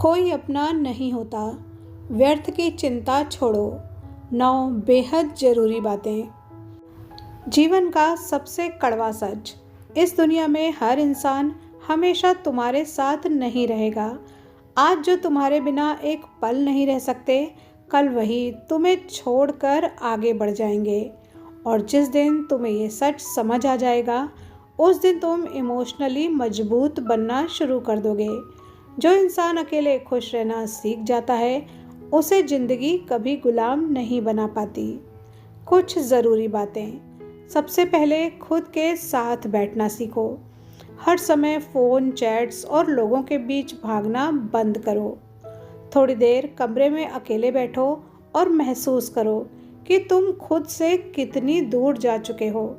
कोई अपना नहीं होता। व्यर्थ की चिंता छोड़ो। 9 बेहद ज़रूरी बातें। जीवन का सबसे कड़वा सच, इस दुनिया में हर इंसान हमेशा तुम्हारे साथ नहीं रहेगा। आज जो तुम्हारे बिना एक पल नहीं रह सकते, कल वही तुम्हें छोड़कर आगे बढ़ जाएंगे। और जिस दिन तुम्हें ये सच समझ आ जाएगा, उस दिन तुम इमोशनली मजबूत बनना शुरू कर दोगे। जो इंसान अकेले खुश रहना सीख जाता है, उसे ज़िंदगी कभी गुलाम नहीं बना पाती। कुछ ज़रूरी बातें। सबसे पहले खुद के साथ बैठना सीखो। हर समय फ़ोन, चैट्स और लोगों के बीच भागना बंद करो। थोड़ी देर कमरे में अकेले बैठो और महसूस करो कि तुम खुद से कितनी दूर जा चुके हो।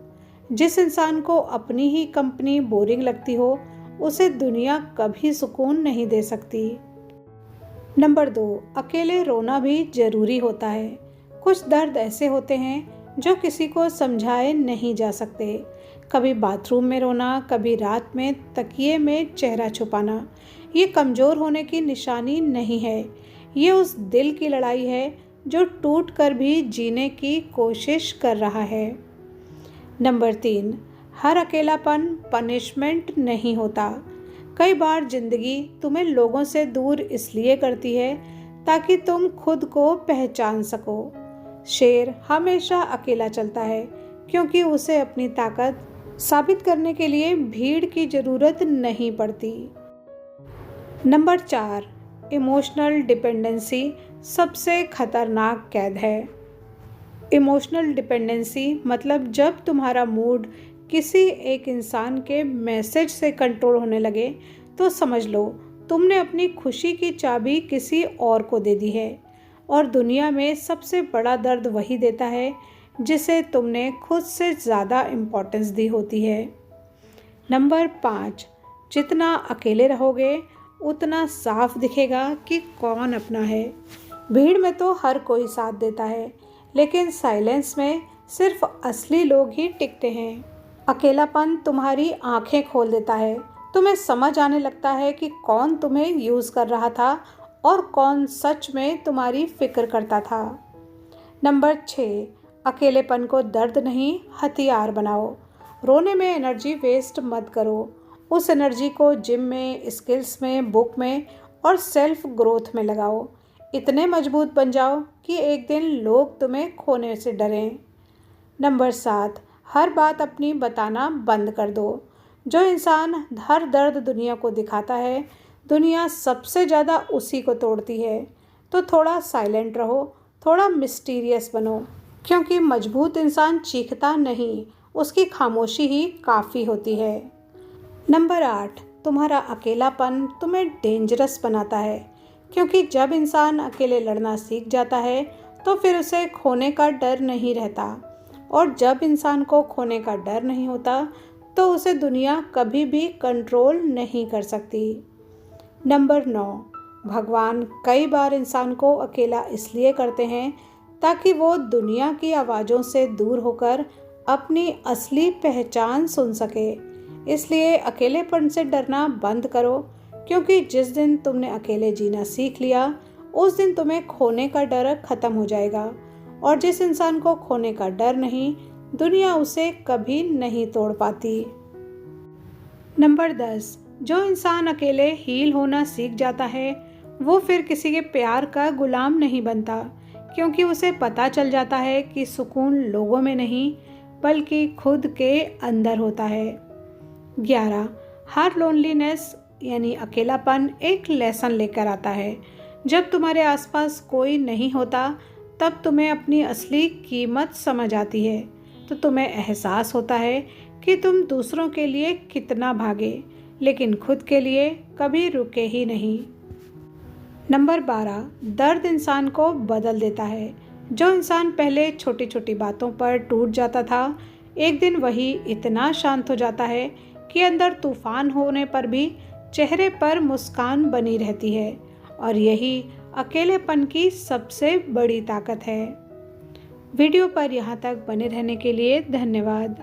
जिस इंसान को अपनी ही कंपनी बोरिंग लगती हो, उसे दुनिया कभी सुकून नहीं दे सकती। नंबर 2, अकेले रोना भी ज़रूरी होता है। कुछ दर्द ऐसे होते हैं जो किसी को समझाए नहीं जा सकते। कभी बाथरूम में रोना, कभी रात में तकिए में चेहरा छुपाना। ये कमज़ोर होने की निशानी नहीं है, ये उस दिल की लड़ाई है जो टूट कर भी जीने की कोशिश कर रहा है। नंबर 3, हर अकेलापन पनिशमेंट नहीं होता। कई बार ज़िंदगी तुम्हें लोगों से दूर इसलिए करती है ताकि तुम खुद को पहचान सको। शेर हमेशा अकेला चलता है क्योंकि उसे अपनी ताकत साबित करने के लिए भीड़ की ज़रूरत नहीं पड़ती। नंबर 4, इमोशनल डिपेंडेंसी सबसे खतरनाक कैद है। इमोशनल डिपेंडेंसी मतलब जब तुम्हारा मूड किसी एक इंसान के मैसेज से कंट्रोल होने लगे, तो समझ लो तुमने अपनी खुशी की चाबी किसी और को दे दी है। और दुनिया में सबसे बड़ा दर्द वही देता है जिसे तुमने खुद से ज़्यादा इम्पोर्टेंस दी होती है। नंबर 5, जितना अकेले रहोगे उतना साफ दिखेगा कि कौन अपना है। भीड़ में तो हर कोई साथ देता है, लेकिन साइलेंस में सिर्फ असली लोग ही टिकते हैं। अकेलापन तुम्हारी आंखें खोल देता है। तुम्हें समझ आने लगता है कि कौन तुम्हें यूज़ कर रहा था और कौन सच में तुम्हारी फिक्र करता था। नंबर 6, अकेलेपन को दर्द नहीं हथियार बनाओ। रोने में एनर्जी वेस्ट मत करो। उस एनर्जी को जिम में, स्किल्स में, बुक में और सेल्फ ग्रोथ में लगाओ। इतने मजबूत बन जाओ कि एक दिन लोग तुम्हें खोने से डरें। नंबर 7, हर बात अपनी बताना बंद कर दो। जो इंसान हर दर्द दुनिया को दिखाता है, दुनिया सबसे ज़्यादा उसी को तोड़ती है। तो थोड़ा साइलेंट रहो, थोड़ा मिस्टीरियस बनो, क्योंकि मजबूत इंसान चीखता नहीं, उसकी खामोशी ही काफ़ी होती है। नंबर 8, तुम्हारा अकेलापन तुम्हें डेंजरस बनाता है, क्योंकि जब इंसान अकेले लड़ना सीख जाता है तो फिर उसे खोने का डर नहीं रहता। और जब इंसान को खोने का डर नहीं होता तो उसे दुनिया कभी भी कंट्रोल नहीं कर सकती। नंबर 9, भगवान कई बार इंसान को अकेला इसलिए करते हैं ताकि वो दुनिया की आवाज़ों से दूर होकर अपनी असली पहचान सुन सके। इसलिए अकेलेपन से डरना बंद करो, क्योंकि जिस दिन तुमने अकेले जीना सीख लिया, उस दिन तुम्हें खोने का डर खत्म हो जाएगा। और जिस इंसान को खोने का डर नहीं, दुनिया उसे कभी नहीं तोड़ पाती। नंबर 10, जो इंसान अकेले हील होना सीख जाता है, वो फिर किसी के प्यार का गुलाम नहीं बनता, क्योंकि उसे पता चल जाता है कि सुकून लोगों में नहीं बल्कि खुद के अंदर होता है। 11, हर लोनलीनेस यानी अकेलापन एक लेसन लेकर आता है। जब तुम्हारे आसपास कोई नहीं होता, तब तुम्हें अपनी असली कीमत समझ आती है। तो तुम्हें एहसास होता है कि तुम दूसरों के लिए कितना भागे, लेकिन खुद के लिए कभी रुके ही नहीं। नंबर 12, दर्द इंसान को बदल देता है। जो इंसान पहले छोटी छोटी बातों पर टूट जाता था, एक दिन वही इतना शांत हो जाता है कि अंदर तूफान होने पर भी चेहरे पर मुस्कान बनी रहती है। और यही अकेलेपन की सबसे बड़ी ताकत है। वीडियो पर यहाँ तक बने रहने के लिए धन्यवाद।